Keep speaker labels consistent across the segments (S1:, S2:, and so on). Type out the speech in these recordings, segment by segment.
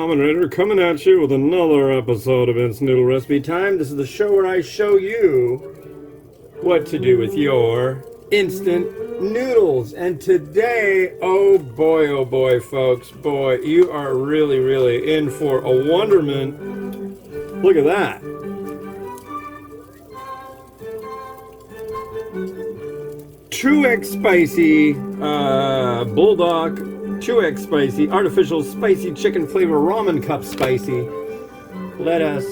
S1: Ramen Raider coming at you with another episode of Instant Noodle Recipe Time. This is the show where I show you what to do with your instant noodles. And today, oh boy, folks, boy, you are really in for a wonderment. Look at that. Two X spicy Buldak, 2X spicy, artificial spicy chicken flavor ramen cup spicy. Let us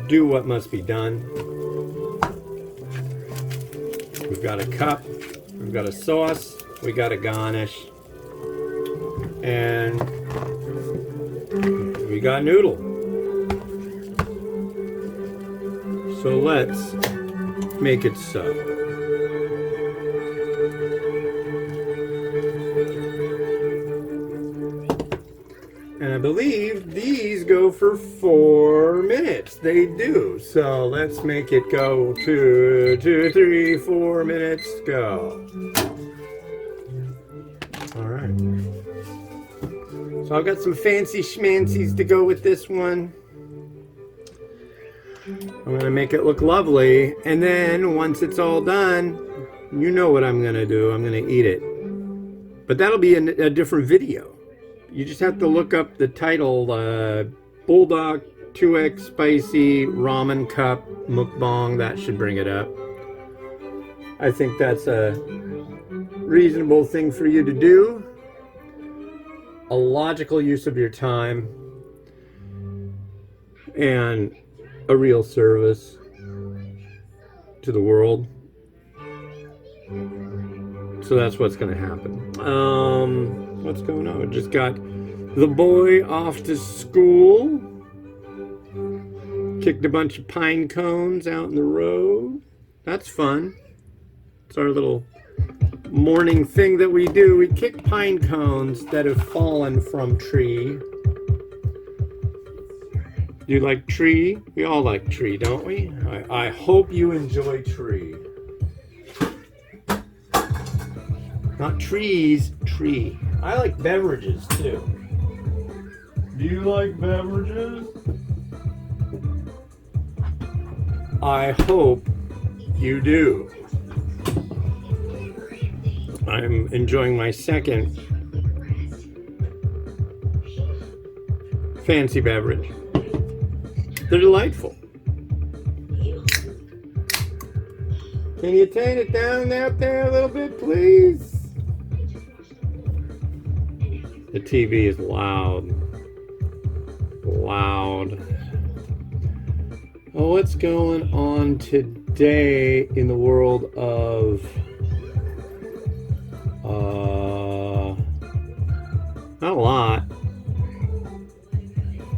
S1: do what must be done. We've got a cup, we've got a sauce, we got a garnish, and we got noodle. So let's make it so. And I believe these go for 4 minutes. They do. So let's make it go 2, 3, 4 minutes. Go. All right. So I've got some fancy schmancies to go with this one. I'm going to make it look lovely. And then once it's all done, you know what I'm going to do. I'm going to eat it. But that'll be in a different video. You just have to look up the title, Buldak 2X Spicy Ramen Cup Mukbang. That should bring it up. I think that's a reasonable thing for you to do. A logical use of your time. And a real service to the world. So that's what's going to happen. What's going on? Just got the boy off to school. Kicked a bunch of pine cones out in the road. That's fun. It's our little morning thing that we do. We kick pine cones that have fallen from tree. Do you like tree? We all like tree, don't we? I hope you enjoy tree. Not trees, tree. I like beverages too. Do you like beverages? I hope you do. I'm enjoying my second fancy beverage. They're delightful. Can you turn it down out there a little bit, please? The TV is loud. Oh, what's going on today in the world of not a lot.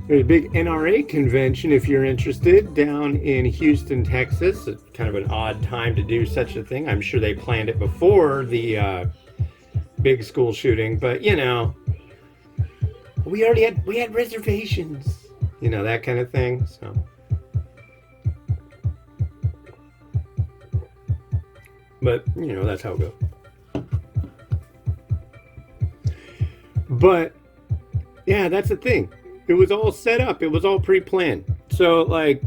S1: There's a big NRA convention, if you're interested, down in Houston, Texas. It's kind of an odd time to do such a thing. I'm sure they planned it before the big school shooting, but you know, we had reservations, you know, that kind of thing. So, but you know, that's how it goes. But yeah, that's the thing. It was all set up. It was all pre-planned. So like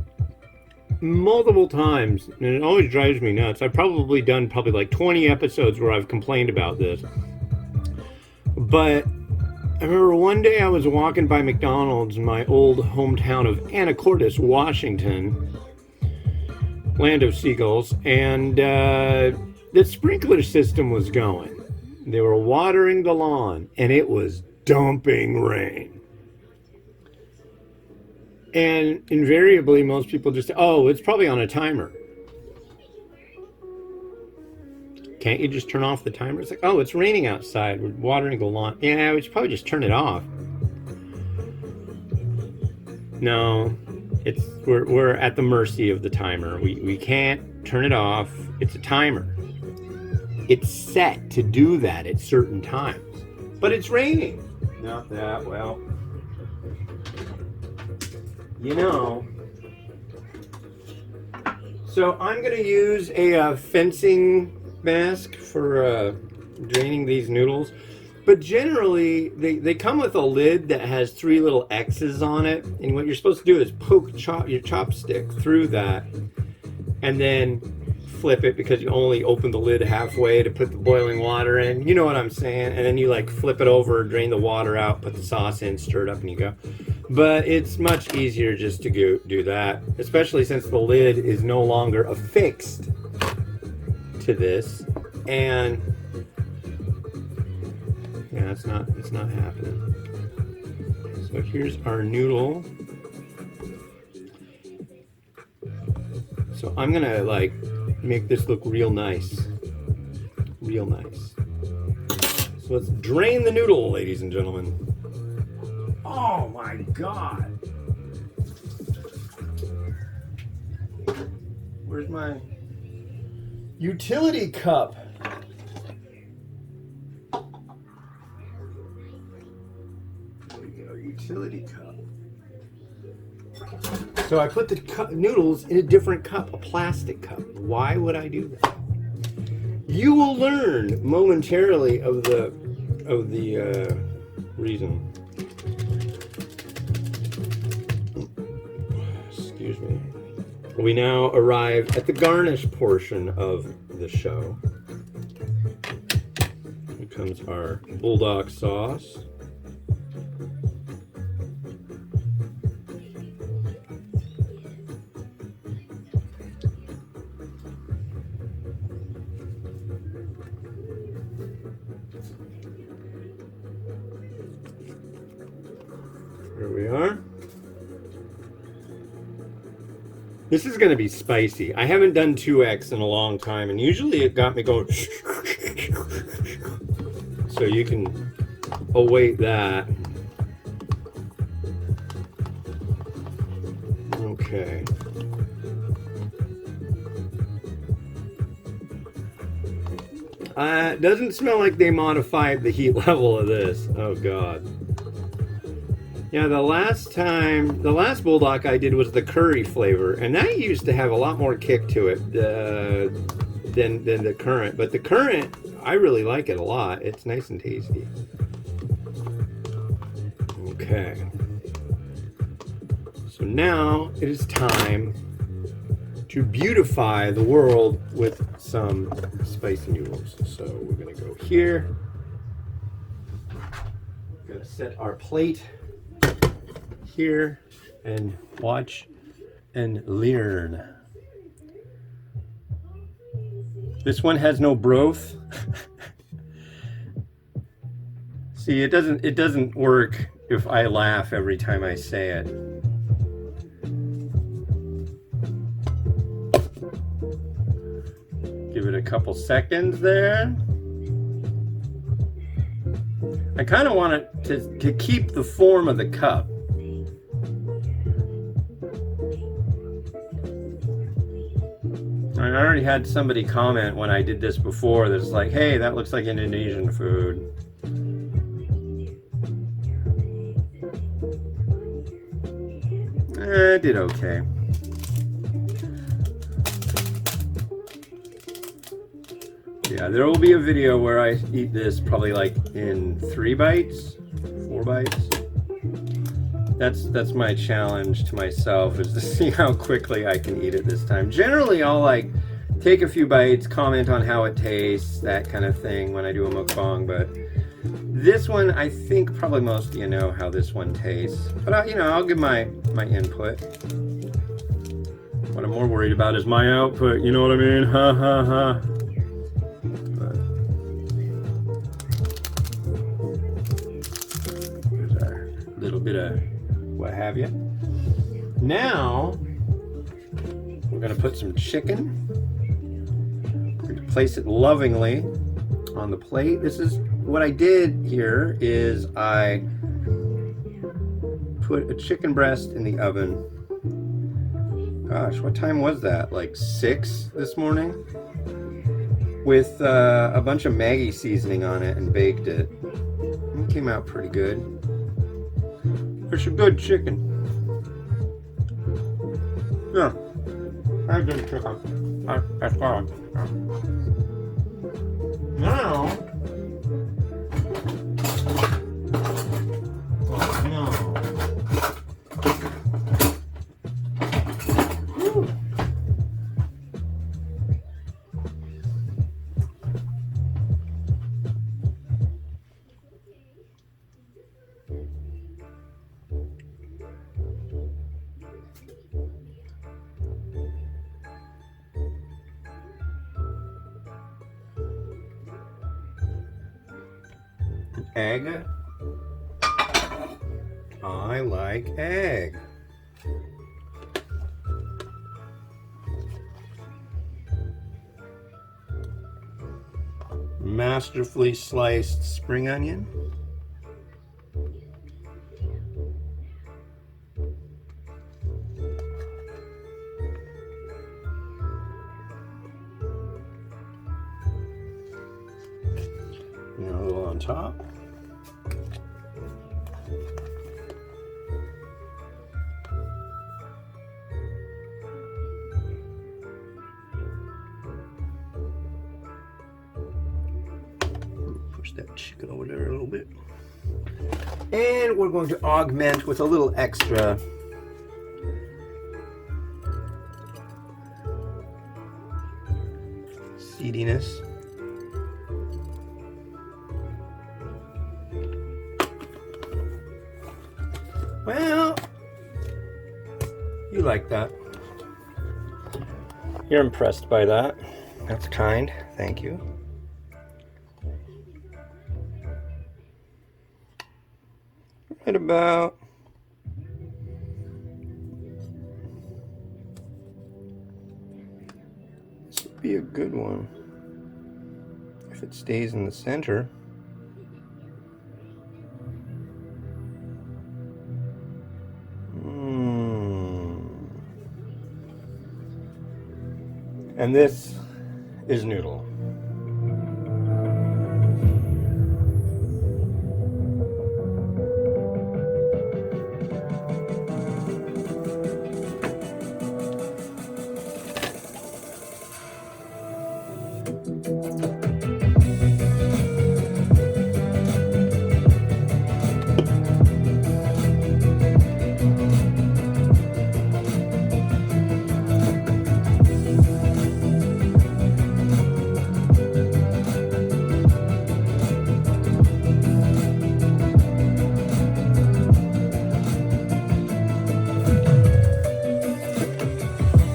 S1: multiple times, and it always drives me nuts. I've probably done like 20 episodes where I've complained about this. But I remember one day I was walking by McDonald's in my old hometown of Anacortes, Washington, land of seagulls, and the sprinkler system was going. They were watering the lawn, and it was dumping rain. And invariably, most people just say, oh, it's probably on a timer. Can't you just turn off the timer? It's like, oh, it's raining outside. We're watering the lawn. Yeah, we should probably just turn it off. No, we're at the mercy of the timer. We can't turn it off. It's a timer. It's set to do that at certain times. But it's raining. Not that, well, you know. So I'm going to use a fencing mask for draining these noodles. But generally, they come with a lid that has 3 little X's on it. And what you're supposed to do is poke your chopstick through that and then flip it, because you only open the lid halfway to put the boiling water in. You know what I'm saying? And then you like flip it over, drain the water out, put the sauce in, stir it up, and you go. But it's much easier just to do that, especially since the lid is no longer affixed to this. And yeah, it's not happening. So here's our noodle. So I'm gonna like make this look real nice. Real nice. So let's drain the noodle, ladies and gentlemen. Oh my God. Where's my utility cup? There we go, utility cup. So I put the noodles in a different cup, a plastic cup. Why would I do that? You will learn momentarily of the reason. Excuse me. We now arrive at the garnish portion of the show. Here comes our Buldak sauce. Here we are. This is going to be spicy. I haven't done 2X in a long time, and usually it got me going. So you can await that. Okay. It doesn't smell like they modified the heat level of this. Oh God. Yeah, the last Buldak I did was the curry flavor, and that used to have a lot more kick to it than the current. But the current, I really like it a lot. It's nice and tasty. Okay. So now it is time to beautify the world with some spicy noodles. So we're gonna go here. We're gonna set our plate here and watch and learn. This one has no broth. See, it doesn't work if I laugh every time I say it. Give it a couple seconds there. I kind of want it to keep the form of the cup. I already had somebody comment when I did this before that's like, hey, that looks like Indonesian food. I did okay. Yeah, there will be a video where I eat this probably like in 3 bites, 4 bites. That's my challenge to myself, is to see how quickly I can eat it this time. Generally, I'll like take a few bites, comment on how it tastes, that kind of thing when I do a mukbang. But this one, I think probably most of you know how this one tastes. But I'll give my input. What I'm more worried about is my output. You know what I mean? Ha ha ha. But there's our little bit of what have you. Now we're going to put some chicken. We're going to place it lovingly on the plate. This is what I did here, is I put a chicken breast in the oven. Gosh, what time was that? Like 6 this morning? With a bunch of Maggi seasoning on it, and baked it. It came out pretty good. It's a good chicken. Yeah, very good chicken. That's good. Now, Egg. I like egg. Masterfully sliced spring onion. And a little on top. Push that chicken over there a little bit. And we're going to augment with a little extra seediness. Well, you like that. You're impressed by that. That's kind. Thank you. Right about this would be a good one if it stays in the center. And this is Noodle.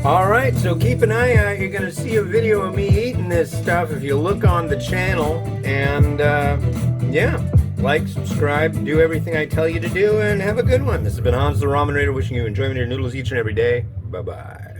S1: Alright, so keep an eye out. You're going to see a video of me eating this stuff if you look on the channel. And yeah, like, subscribe, do everything I tell you to do, and have a good one. This has been Hans the Ramen Raider wishing you enjoyment of your noodles each and every day. Bye-bye.